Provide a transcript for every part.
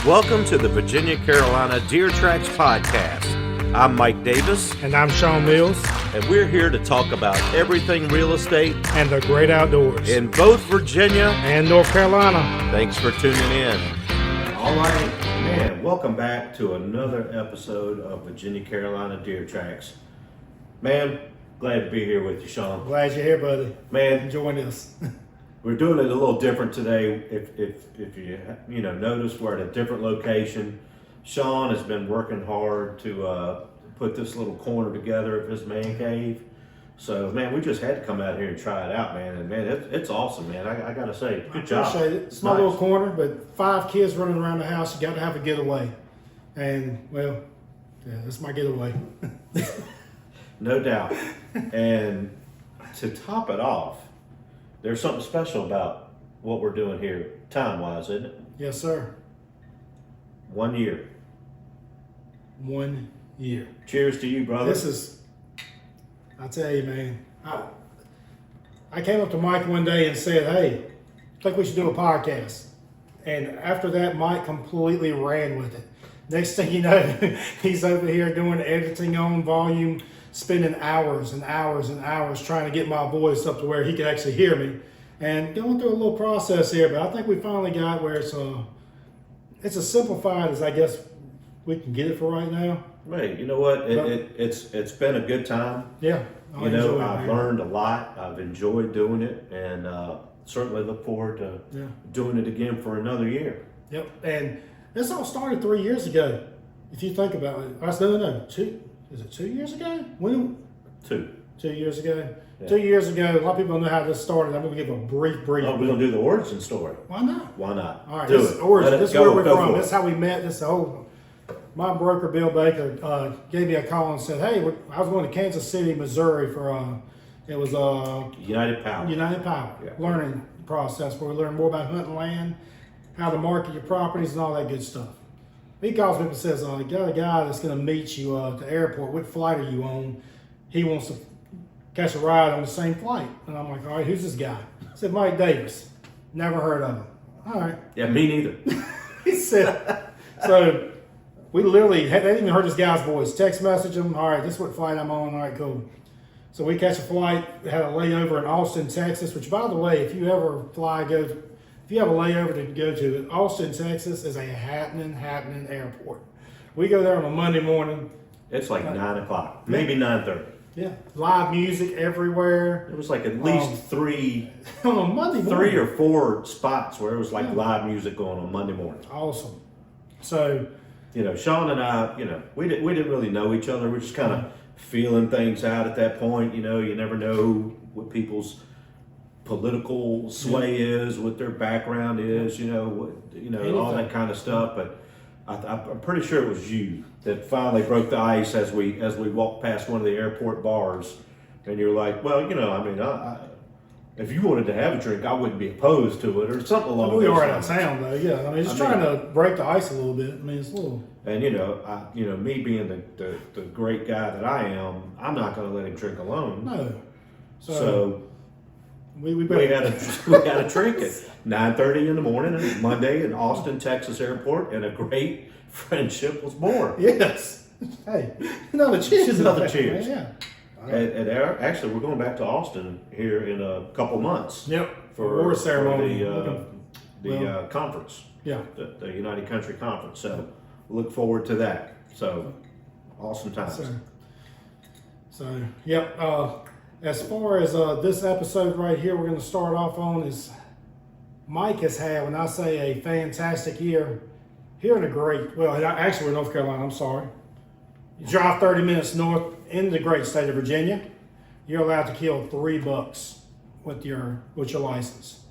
Welcome to the Virginia Carolina Deer Tracts podcast. I'm Mike Davis. And I'm Shawn Mills. And we're here to talk about everything real estate and the great outdoors in both Virginia and North Carolina. Thanks for tuning in. All right, man, welcome back to another episode of Virginia Carolina Deer Tracts. Man, glad to be here with you, Shawn. Glad you're here, buddy. Man, join us. We're doing it a little different today. If you notice, we're at a different location. Shawn has been working hard to put this little corner together of his man cave. So, man, we just had to come out here and try it out, man. And, man, it's awesome, man. I got to say, good job. I appreciate it. It's my little corner, but 5 kids running around the house, you got to have a getaway. And, well, yeah, that's my getaway. No doubt. And to top it off, there's something special about what we're doing here, time-wise, isn't it? Yes, sir. 1 year. 1 year. Cheers to you, brother. I tell you, man, I came up to Mike one day and said, hey, I think we should do a podcast. And after that, Mike completely ran with it. Next thing you know, he's over here doing editing on volume, spending hours and hours and hours trying to get my voice up to where he could actually hear me. And going through a little process here, but I think we finally got where it's as simplified as I guess we can get it for right now. Hey, you know what? It's been a good time. Yeah. I've learned a lot. I've enjoyed doing it, and certainly look forward to doing it again for another year. Yep. And this all started 3 years ago. If you think about it, is it 2 years ago? Two. 2 years ago. Yeah. 2 years ago, a lot of people know how this started. I'm going to give a brief. Oh, we're going to do the origin story. Why not? Why not? All right, do this it. origin. This is where we're from. This is it. how we met. My broker, Bill Baker, gave me a call and said, hey, I was going to Kansas City, Missouri for, it was United Power. Yeah. Learning process where we learn more about hunting land, how to market your properties and all that good stuff. He calls me up and says, you got a guy that's going to meet you at the airport. What flight are you on? He wants to catch a ride on the same flight. And I'm like, all right, who's this guy? I said, Mike Davis. Never heard of him. All right. Yeah, me neither. He said, so we literally hadn't even heard this guy's voice. Text message him. All right, this is what flight I'm on. All right, cool. So we catch a flight, had a layover in Austin, Texas, which, by the way, if you ever if you have a layover to go to, Austin, Texas is a happening airport. We go there on a Monday morning. It's like 9 o'clock, maybe 9:30. Yeah, live music everywhere. There was like at least three on a Monday morning. 3 or 4 spots where it was like live music going on Monday morning. Awesome. So, Shawn and I, we didn't really know each other. We're just kind of feeling things out at that point. You never know what people's political sway is, what their background is, all that kind of stuff. But I'm pretty sure it was you that finally broke the ice as we walked past one of the airport bars, and you're like, well, if you wanted to have a drink, I wouldn't be opposed to it, or something along those lines. We are out of town, though. Yeah, trying to break the ice a little bit. It's a little. And me being the great guy that I am, I'm not going to let him drink alone. No. So we got a drink at 9:30 in the morning on Monday in Austin, Texas airport, and a great friendship was born. Yes. Hey, another cheers. Another cheers. Yeah. And actually, we're going back to Austin here in a couple months. Yep. For war ceremony. The conference. Yeah. The United Country Conference. So look forward to that. So awesome times. So yep. As far as this episode right here, we're going to start off on is Mike has had, when I say a fantastic year, here in actually we're in North Carolina, I'm sorry. You drive 30 minutes north into the great state of Virginia, you're allowed to kill 3 bucks with your license.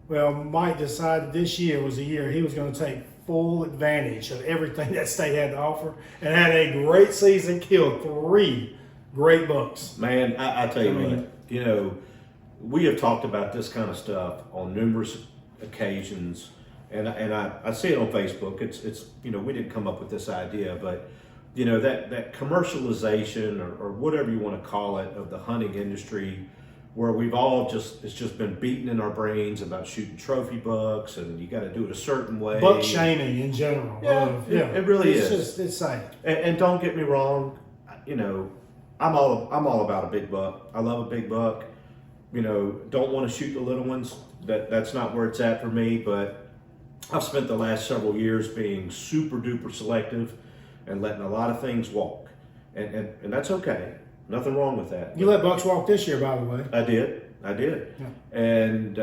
Well, Mike decided this year was the year he was going to take full advantage of everything that state had to offer and had a great season, killed 3 great bucks. Man, I tell you what, we have talked about this kind of stuff on numerous occasions, and I see it on Facebook. It's we didn't come up with this idea, but that commercialization or whatever you want to call it of the hunting industry where it's just been beaten in our brains about shooting trophy bucks, and you got to do it a certain way. Buck shaming in general. Yeah, it really is. It's sad. And don't get me wrong, you know, I'm all about a big buck. I love a big buck. You know, don't want to shoot the little ones. That's not where it's at for me. But I've spent the last several years being super duper selective and letting a lot of things walk, and that's okay. Nothing wrong with that. You let bucks walk this year, by the way. I did. Yeah. And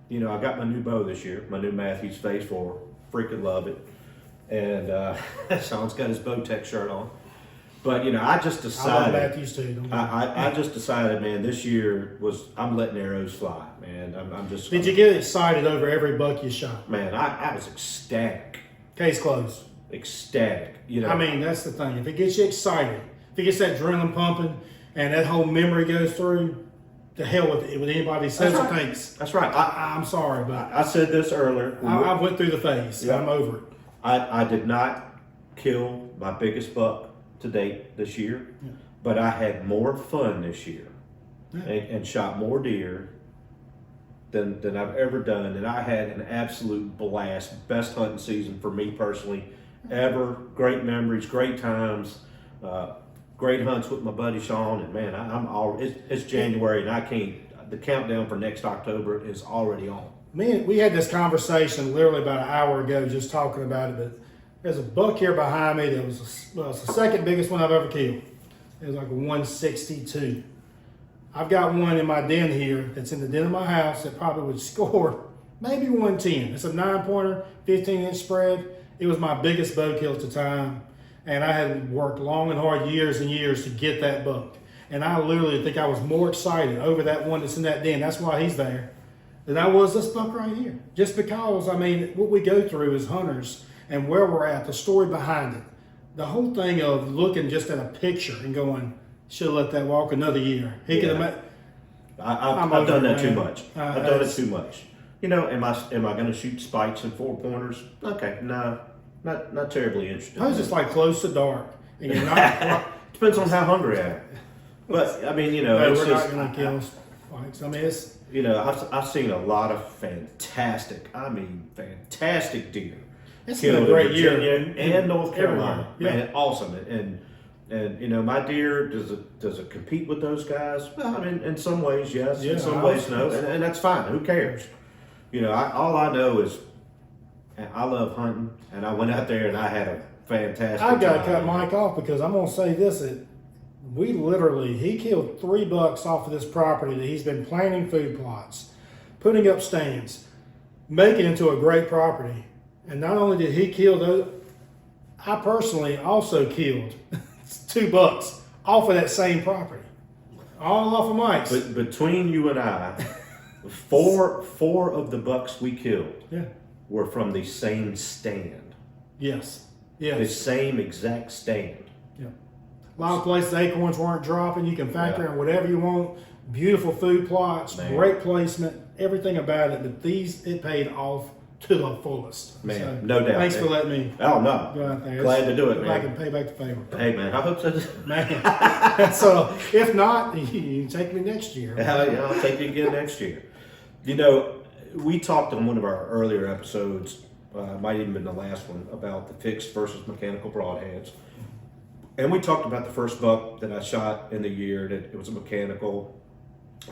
you know, I got my new bow this year, my new Matthews Phase 4. Freaking love it. And Shawn's got his Bowtech shirt on. But you know, I just decided. I love Matthews too. I just decided, man, this year I'm letting arrows fly, man. I'm just. Did you get excited over every buck you shot? Man, I was ecstatic. Case closed. Ecstatic. You know. I mean, that's the thing. If it gets you excited, if it gets that adrenaline pumping, and that whole memory goes through, to hell with it. With anybody says or thinks. That's right. I'm sorry, but I said this earlier. I went through the phase. Yeah. I'm over it. I did not kill my biggest buck to date this year, but I had more fun this year and shot more deer than I've ever done, and I had an absolute blast. Best hunting season for me personally ever. Great memories, great times, great hunts with my buddy Shawn, and man, it's January and I can't. The countdown for next October is already on. We had this conversation literally about an hour ago, just talking about it. But there's a buck here behind me that was it's the second biggest one I've ever killed. It was like a 162. I've got one in my den here that's in the den of my house that probably would score maybe 110. It's a 9-pointer, 15-inch spread. It was my biggest bow kill at the time, and I had worked long and hard years and years to get that buck. And I literally think I was more excited over that one that's in that den. That's why he's there. Than I was this buck right here. Just because, I mean, what we go through as hunters and where we're at, the story behind it, the whole thing of looking just at a picture and going, should have let that walk another year. He could have. I've done that too much. I've done it too much. You know, am I going to shoot spikes and 4-pointers? Okay, no, not terribly interested. I was just like close to dark, and you're not. Depends on how hungry I am. But I mean, you know, No, it's we're just, not going to kill spikes. I mean, it's. You know, I've seen a lot of fantastic deer. It's been a great year and North Carolina. Yeah. Man, awesome. And you know, my deer, does it compete with those guys? Well, I mean, in some ways, yes. Yeah, in some ways, no. And that's fine. Who cares? You know, all I know is I love hunting, and I went out there and I had a fantastic I got to time. cut Mike off because I'm going to say this. He killed 3 bucks off of this property that he's been planting food plots, putting up stands, making it into a great property. And not only did he kill those, I personally also killed 2 bucks off of that same property. All off of Mike's. But between you and I, four of the bucks we killed were from the same stand. Yes. The same exact stand. Yeah. A lot of places acorns weren't dropping. You can factor in whatever you want. Beautiful food plots, great placement, everything about it. But it paid off to the fullest. Man, so, no doubt. Thanks for letting me Oh, no. go out there. Glad to do it, man. I can pay back the favor. Hey, man, I hope so. Man. So, if not, you take me next year. I'll take you again next year. You know, we talked on one of our earlier episodes, might even been the last one, about the fixed versus mechanical broadheads. And we talked about the first buck that I shot in the year, that it was a mechanical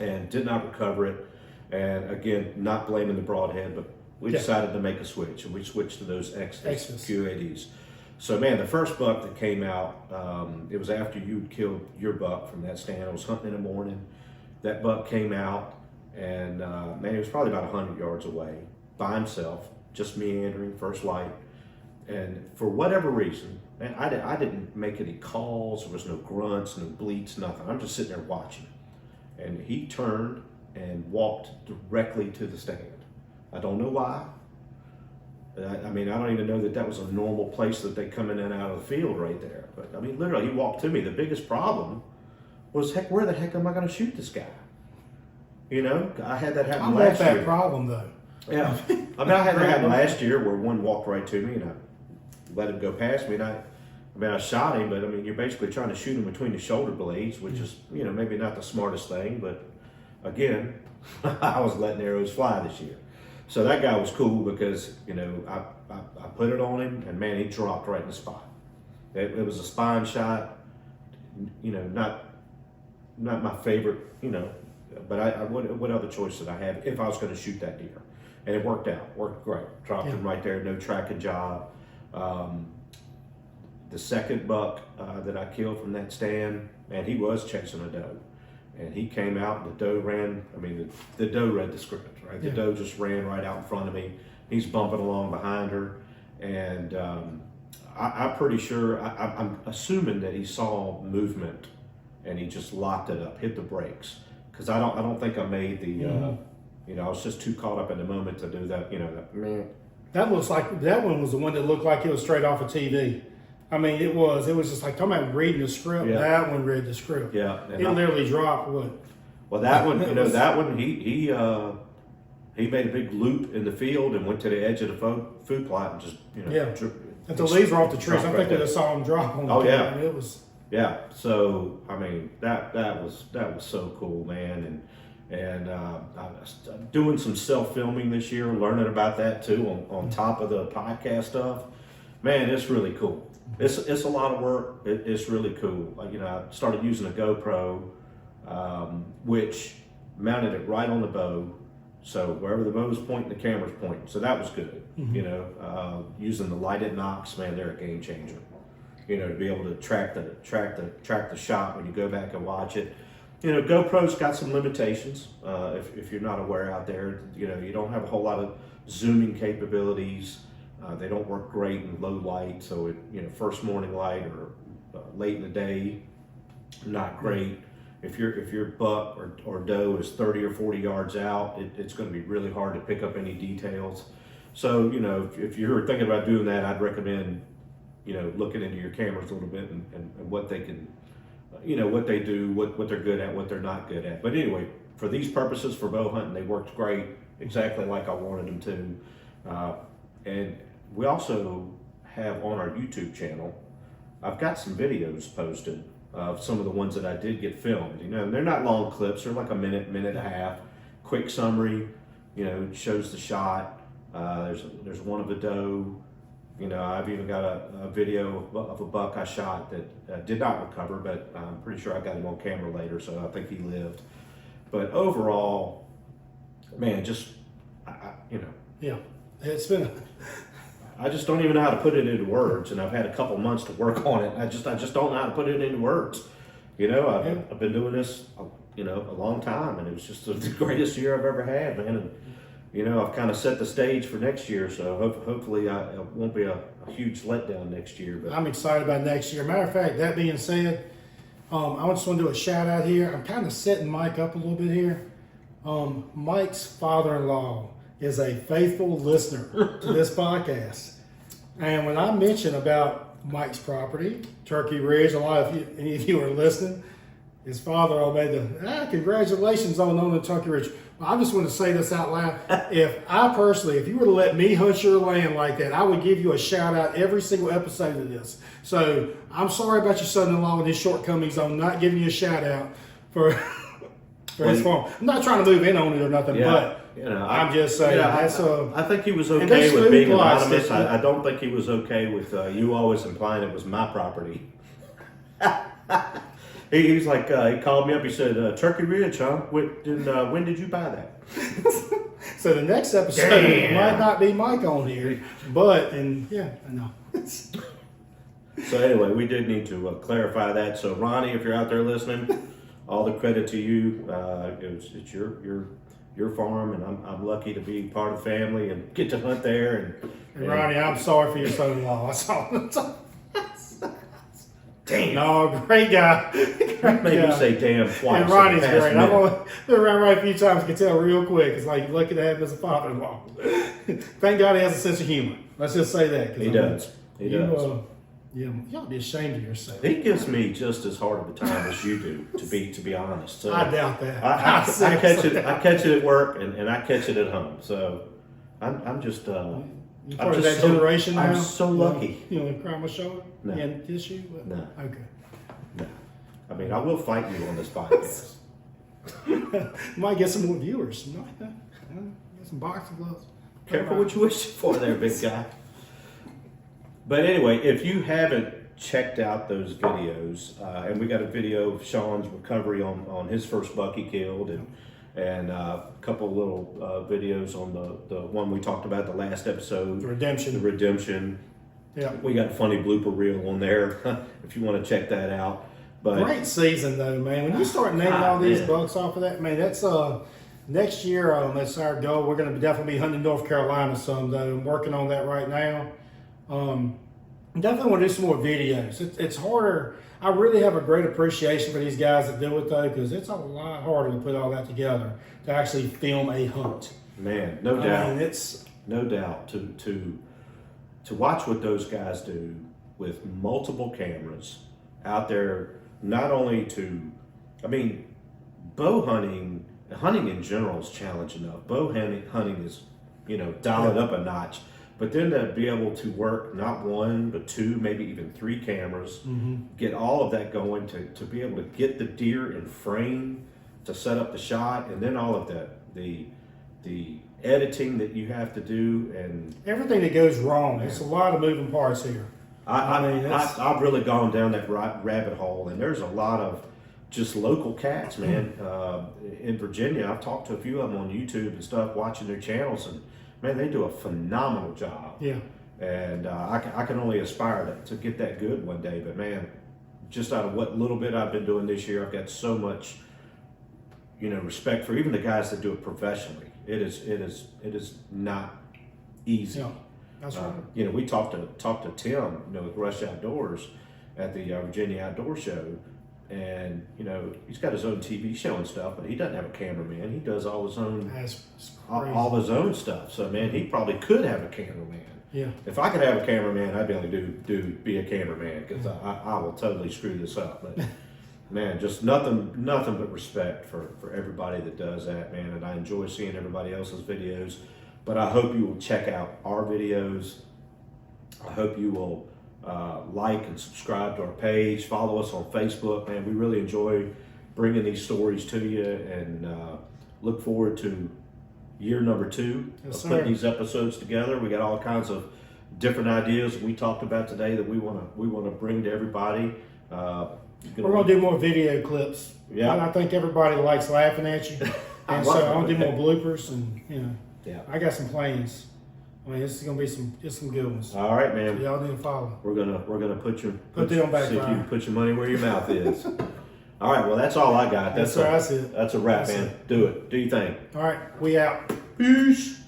and did not recover it. And again, not blaming the broadhead, but we decided to make a switch, and we switched to those Exodus Q80s. So man, the first buck that came out, it was after you'd killed your buck from that stand. I was hunting in the morning. That buck came out, and man, he was probably about 100 yards away by himself, just meandering, first light. And for whatever reason, man, I didn't make any calls. There was no grunts, no bleats, nothing. I'm just sitting there watching. And he turned and walked directly to the stand. I don't know why. I mean, I don't even know that was a normal place that they come in and out of the field right there. But I mean, literally, he walked to me. The biggest problem was, heck, where the heck am I going to shoot this guy? You know, I had that happen last year. I want that problem though. Yeah, I mean, I had that happen last year where one walked right to me and I let him go past me. And I shot him, but I mean, you're basically trying to shoot him between the shoulder blades, which is, you know, maybe not the smartest thing, but again, I was letting arrows fly this year. So that guy was cool because, you know, I put it on him and man, he dropped right in the spot. It was a spine shot, you know, not my favorite, you know, but what other choice did I have if I was going to shoot that deer? And it worked out, worked great. Dropped him right there, no tracking job. The second buck that I killed from that stand, man, he was chasing a doe. And he came out, and the doe ran, I mean, the doe read the script, right? The doe just ran right out in front of me. He's bumping along behind her. And I'm pretty sure, I'm assuming that he saw movement and he just locked it up, hit the brakes. Because I don't think I made the, you know, I was just too caught up in the moment to do that, you know, That looks like, that one was the one that looked like it was straight off of TV. I mean, it was just like, talking about reading the script. Yeah. That one read the script. Yeah. It literally dropped what? Well, that one, you know, that one, he made a big loop in the field and went to the edge of the food plot and just, you know. If the leaves were off the trees, I think we just saw him drop on the yeah. camera. It was. Yeah. So, I mean, that was so cool, man. And I was doing some self-filming this year, learning about that too on top of the podcast stuff. Man, it's really cool. It's a lot of work. It's really cool. Like, you know, I started using a GoPro, which mounted it right on the bow. So wherever the bow is pointing, the camera's pointing. So that was good. You know, using the lighted knocks, man, they're a game changer. You know, to be able to track the shot when you go back and watch it. You know, GoPro's got some limitations. If you're not aware out there, you know, you don't have a whole lot of zooming capabilities. They don't work great in low light, so you know, first morning light or late in the day, not great. If your buck or doe is 30 or 40 yards out, it's going to be really hard to pick up any details. So, you know, if you're thinking about doing that, I'd recommend, you know, looking into your cameras a little bit and what they can, you know, what they do, what they're good at, what they're not good at. But anyway, for these purposes, for bow hunting, they worked great, exactly like I wanted them to. And we also have on our YouTube channel, I've got some videos posted of some of the ones that I did get filmed. You know, and they're not long clips, they're like a minute and a half, quick summary, you know, shows the shot. There's one of a doe. You know, I've even got a video of a buck I shot that did not recover, but I'm pretty sure I got him on camera later, so I think he lived. But overall, man, just, you know. Yeah, it's been. I just don't even know how to put it into words, and I've had a couple months to work on it. I just don't know how to put it into words. You know, I've been doing this, you know, a long time, and it was just the greatest year I've ever had, man. And, you know, I've kind of set the stage for next year, so hopefully it won't be a huge letdown next year. But I'm excited about next year. Matter of fact, that being said, I just want to do a shout out here. I'm kind of setting Mike up a little bit here. Mike's father-in-law is a faithful listener to this podcast. And when I mention about Mike's property, Turkey Ridge, any of you are listening, his father made the, congratulations on owning Turkey Ridge. Well, I just want to say this out loud. If you were to let me hunt your land like that, I would give you a shout out every single episode of this. So I'm sorry about your son-in-law and his shortcomings on not giving you a shout out for his farm. I'm not trying to move in on it or nothing, but you know, I'm just saying. I think he was okay with being anonymous. I don't think he was okay with you always implying it was my property. He's like, he called me up. He said, "Turkey Ridge, huh? When did you buy that?" So the next episode might not be Mike on here, but I know. So anyway, we did need to clarify that. So Ronnie, if you're out there listening, all the credit to you. It's your farm, and I'm lucky to be part of the family and get to hunt there. And Ronnie, I'm sorry for your son-in-law. That's all. Damn. No, great guy. Maybe say damn twice. And Ronnie's great. I've only been around right a few times. Can tell real quick. It's like you're lucky to have him as a father-in-law. Thank God he has a sense of humor. Let's just say that. He does. He does. You ought to be ashamed of yourself. He gives me just as hard of a time as you do, to be honest. So I doubt that. I catch it at work and I catch it at home. So I'm just You part of that generation now? I'm so lucky. You know, cry my shoulder? No. And tissue? No. Okay. No. I mean, I will fight you on this podcast. Might get some more viewers. Get some boxing gloves. Careful what you wish for there, big guy. But anyway, if you haven't checked out those videos, and we got a video of Shawn's recovery on his first buck he killed, and a couple little videos on the one we talked about the last episode, The redemption. The redemption. Yeah. We got a funny blooper reel on there if you want to check that out. But Great season though, man. When you start naming all these man. bucks off of that, man, that's next year. That's our goal. We're going to definitely be hunting North Carolina some though. I'm working on that right now. Definitely want to do some more videos. It's harder. I really have a great appreciation for these guys that do it though, because it's a lot harder to put all that together to actually film a hunt. man, no doubt. I mean, it's No doubt to watch what those guys do with multiple cameras out there, not only bow hunting in general is challenging enough. Bow hunting is, dial it up a notch, but then to be able to work not one, but two, maybe even three cameras, get all of that going to be able to get the deer in frame, to set up the shot, and then all of the editing that you have to do, and everything that goes wrong. It's a lot of moving parts here. I've really gone down that rabbit hole, and there's a lot of just local cats, man. In Virginia, I've talked to a few of them on YouTube and stuff, watching their channels, and man, they do a phenomenal job. Yeah. And I can only aspire to get that good one day. But man, just out of what little bit I've been doing this year, I've got so much, respect for even the guys that do it professionally. It is not easy. Yeah. That's right. We talked to Tim, with Rush Outdoors at the Virginia Outdoor Show, and he's got his own TV show and stuff, but he doesn't have a cameraman. He does all his own That's all his own stuff. So man, he probably could have a cameraman. Yeah. If I could have a cameraman, I'd be able to be a cameraman, because I will totally screw this up. But man, just nothing but respect for everybody that does that, man. And I enjoy seeing everybody else's videos. But I hope you will check out our videos. I hope you will like and subscribe to our page. Follow us on Facebook, man. We really enjoy bringing these stories to you, and look forward to year number 2 Yes, of putting sir. these episodes together. We got all kinds of different ideas we talked about today that we want to bring to everybody. We're gonna do more video clips. Yeah. And I think everybody likes laughing at you, I and love so it. I'm gonna do more bloopers, and Yeah. I got some plans. I mean, this is gonna be some good ones. All right, So man. y'all need to follow. We're gonna put Put it on back see if you line. can put your money where your mouth is. All right. Well, that's all I got. That's it. That's a wrap, That's man. it. Do it. Do your thing. All right, we out. Peace.